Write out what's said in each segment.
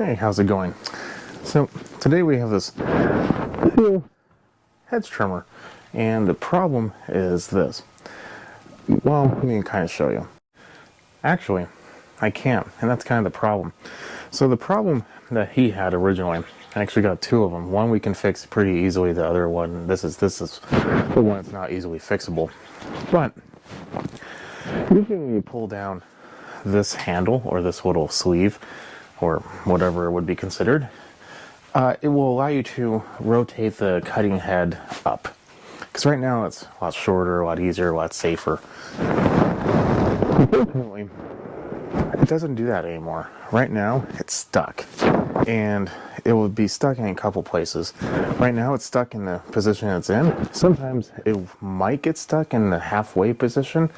Hey, how's it going? So today we have this Stihl Hedge trimmer, and the problem is this. Well, let me kind of show you. Actually, I can't, and that's kind of the problem. So the problem that he had originally, I actually got two of them. One we can fix pretty easily. The other one, this is the one that's not easily fixable. But usually when you pull down this handle or this little sleeve, or whatever it would be considered, it will allow you to rotate the cutting head up. Because right now it's a lot shorter, a lot easier, a lot safer. Unfortunately, it doesn't do that anymore. Right now, it's stuck. And it will be stuck in a couple places. Right now, it's stuck in the position it's in. Sometimes it might get stuck in the halfway position,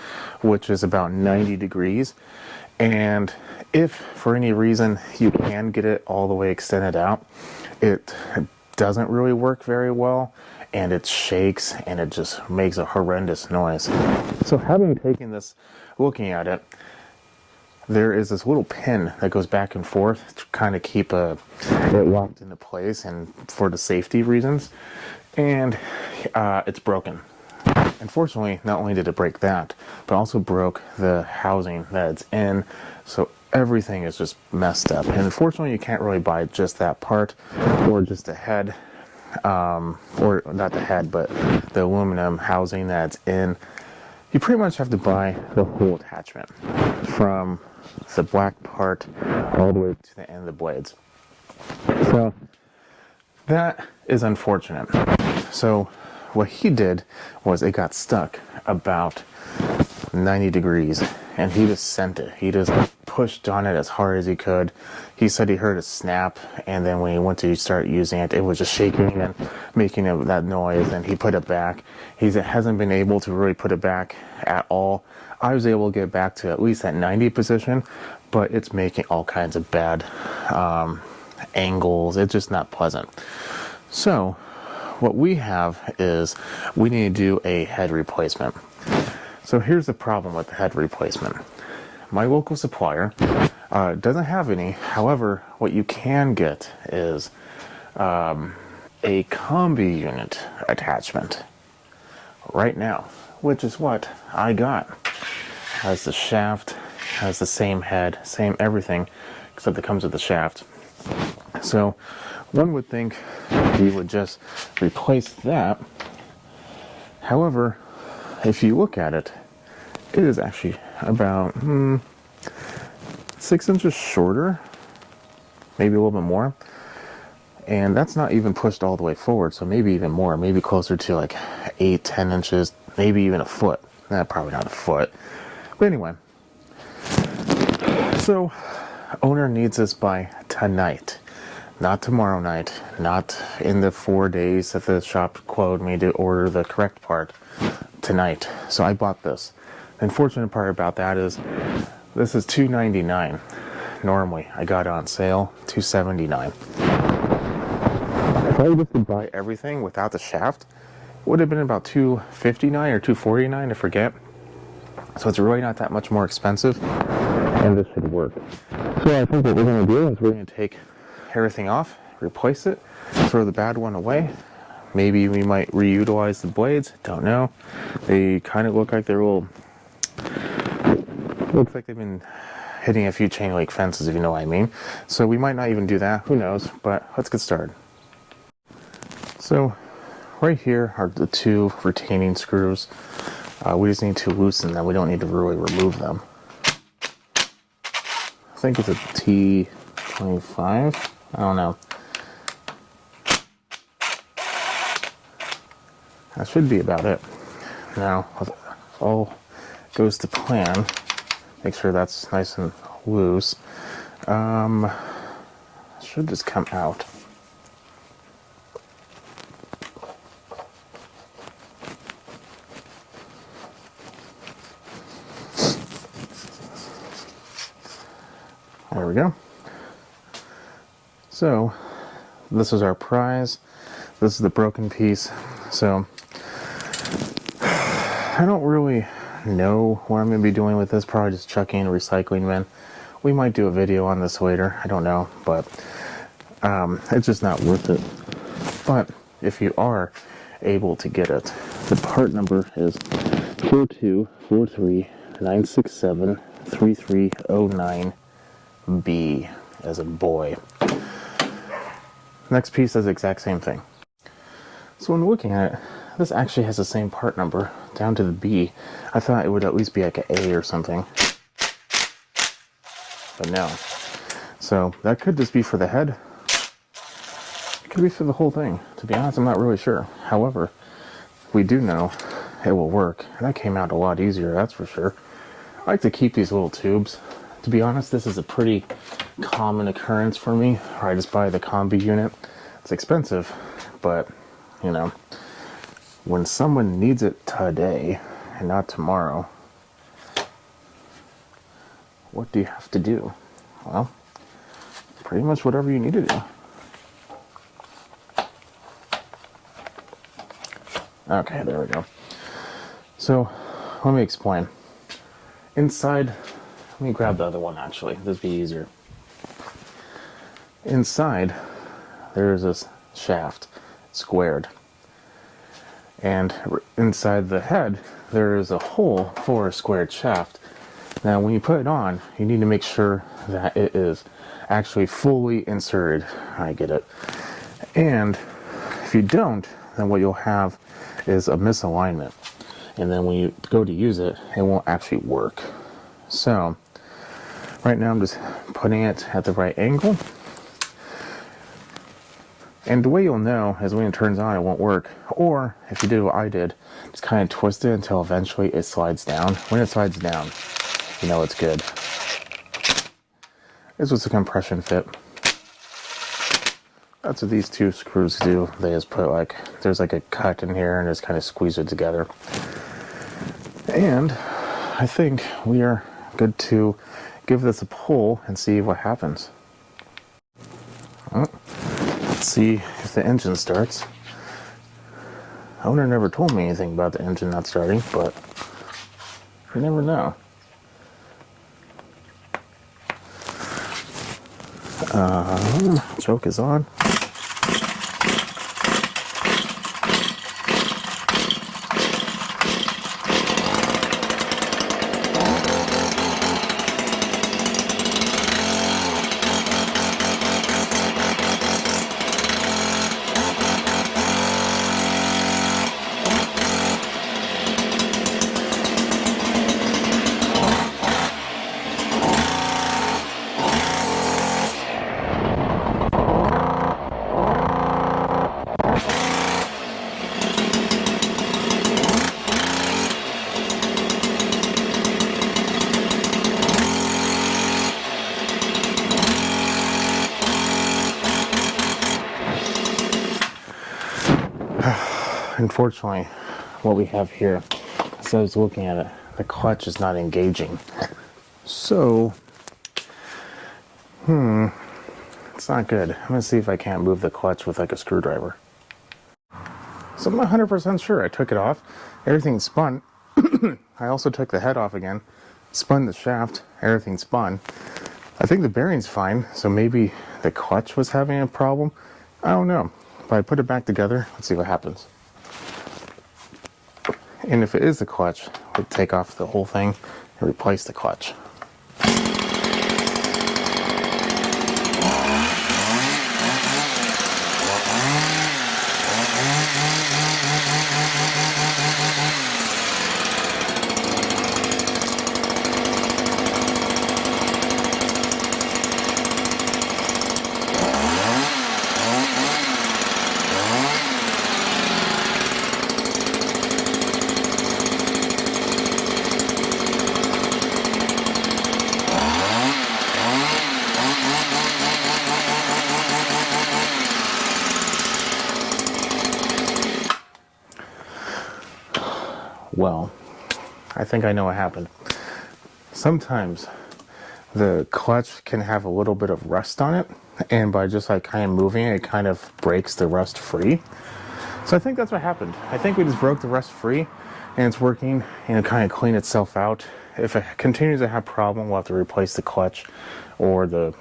which is about 90 degrees. And if for any reason you can get it all the way extended out, it doesn't really work very well, and it shakes and it just makes a horrendous noise. So having taken this, looking at it, there is this little pin that goes back and forth to kind of keep it locked into place and for the safety reasons, and it's broken. Unfortunately, not only did it break that, but also broke the housing that it's in, so everything is just messed up. And unfortunately, you can't really buy just that part, or just the head, or not the head, but the aluminum housing that it's in. You pretty much have to buy the whole attachment, from the black part all the way to the end of the blades. So that is unfortunate. So what he did was it got stuck about 90 degrees, and he just sent it. He just pushed on it as hard as he could. He said he heard a snap, and then when he went to start using it, it was just shaking and making that noise, and he put it back. He hasn't been able to really put it back at all. I was able to get back to at least that 90 position, but it's making all kinds of bad angles. It's just not pleasant. So what we have is we need to do a head replacement. So here's the problem with the head replacement. My local supplier doesn't have any. However, what you can get is a combi unit attachment right now, which is what I got. Has the shaft, has the same head, same everything, except it comes with the shaft. So one would think you would just replace that. However, if you look at it, it is actually about 6 inches shorter, maybe a little bit more. And that's not even pushed all the way forward, so maybe even more, maybe closer to like 8-10 inches, maybe even a foot. Probably not a foot. But anyway, so owner needs this by tonight. Not tomorrow night, not in the 4 days that the shop quoted me to order the correct part. Tonight. So I bought this. The unfortunate part about that is this is $2.99. Normally, I got it on sale, $2.79. If I was to buy everything without the shaft, it would have been about $2.59 or $2.49, I forget. So it's really not that much more expensive, and this should work. So I think what we're going to do is we're going to take everything off, replace it, throw the bad one away. Maybe we might reutilize the blades, don't know. They kind of look like they're looks like they've been hitting a few chain link fences, if you know what I mean. So we might not even do that, who knows, but let's get started. So right here are the two retaining screws. We just need to loosen them, we don't need to really remove them. I think it's a T25, I don't know. That should be about it. Now, if all goes to plan, make sure that's nice and loose. Should just come out. There we go. So, this is our prize. This is the broken piece. So, I don't really know what I'm going to be doing with this. Probably just chucking in a recycling bin. We might do a video on this later. I don't know. But It's just not worth it. But if you are able to get it, the part number is 42439673309B as in boy. Next piece does the exact same thing. So when looking at it, this actually has the same part number down to the B. I thought it would at least be like an A or something, but no. So that could just be for the head. It could be for the whole thing. To be honest, I'm not really sure. However, we do know it will work. And that came out a lot easier, that's for sure. I like to keep these little tubes. To be honest, this is a pretty common occurrence for me, where I just buy the combi unit. It's expensive, but, you know, when someone needs it today and not tomorrow, what do you have to do? Well, pretty much whatever you need to do. Okay, there we go. So, let me explain. Inside, let me grab the other one actually, this will be easier. Inside, there's this shaft, squared. And inside the head, there is a hole for a squared shaft. Now, when you put it on, you need to make sure that it is actually fully inserted. I get it. And if you don't, then what you'll have is a misalignment. And then when you go to use it, it won't actually work. So, right now I'm just putting it at the right angle. And the way you'll know is when it turns on, it won't work. Or, if you did what I did, just kind of twist it until eventually it slides down. When it slides down, you know it's good. This was a compression fit. That's what these two screws do. They just put like, there's like a cut in here and just kind of squeeze it together. And I think we are good to give this a pull and see what happens. Let's see if the engine starts. Owner never told me anything about the engine not starting, but you never know. Choke is on. Unfortunately, what we have here, as I was looking at it, the clutch is not engaging. So, it's not good. I'm gonna see if I can't move the clutch with like a screwdriver. So I'm not 100% sure. I took it off. Everything spun. I also took the head off again. Spun the shaft. Everything spun. I think the bearing's fine, so maybe the clutch was having a problem. I don't know. But I put it back together. Let's see what happens. And if it is the clutch, we'd take off the whole thing and replace the clutch. Well, I think I know what happened. Sometimes the clutch can have a little bit of rust on it, and by just like kind of moving it, it kind of breaks the rust free. So I think that's what happened. I think we just broke the rust free, and it's working, and it kind of cleaned itself out. If it continues to have a problem, we'll have to replace the clutch or the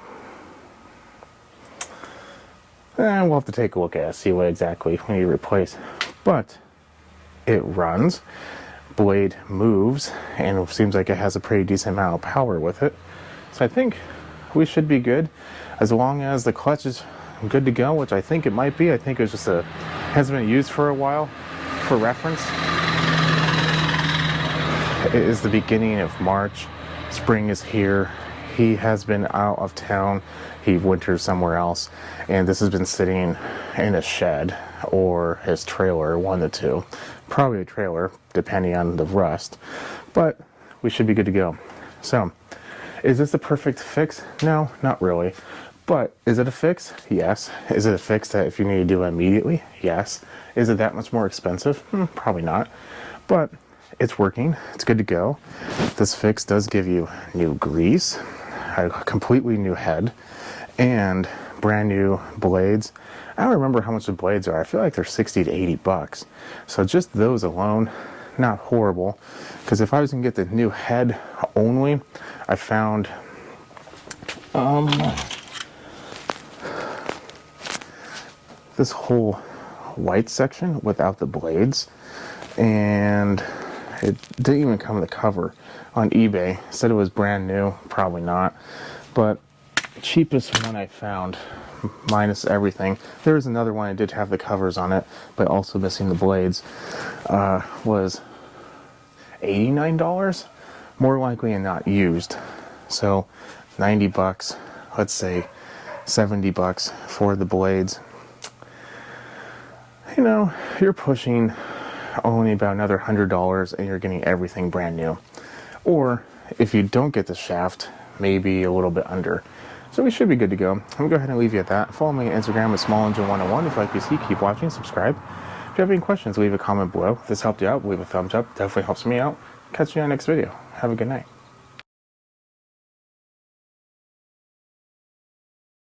we'll have to take a look at it, see what exactly we need to replace. But it runs, blade moves, and it seems like it has a pretty decent amount of power with it. So I think we should be good as long as the clutch is good to go, which I think it might be. I think it was just hasn't been used for a while. For reference, it is the beginning of March. Spring is here. He has been out of town. He winters somewhere else, and this has been sitting in a shed or his trailer, one of the two. Probably a trailer, depending on the rust, but we should be good to go. So, is this the perfect fix? No, not really. But is it a fix? Yes. Is it a fix that if you need to do it immediately? Yes. Is it that much more expensive? Probably not. But it's working. It's good to go. This fix does give you new grease, a completely new head, and brand new blades. I don't remember how much the blades are. I feel like they're 60 to 80 bucks. So just those alone, not horrible. Because if I was going to get the new head only, I found this whole white section without the blades, and it didn't even come with a cover. On eBay said it was brand new. Probably not, but cheapest one I found minus everything. There was another one that did have the covers on it but also missing the blades, was $89, more likely and not used. So 90 bucks, let's say 70 bucks for the blades. You know, you're pushing only about another $100 and you're getting everything brand new. Or if you don't get the shaft, maybe a little bit under. So we should be good to go. I'm gonna go ahead and leave you at that. Follow me on Instagram at SmallEngine101. If you like to see, keep watching, subscribe. If you have any questions, leave a comment below. If this helped you out, leave a thumbs up. Definitely helps me out. Catch you on the next video. Have a good night.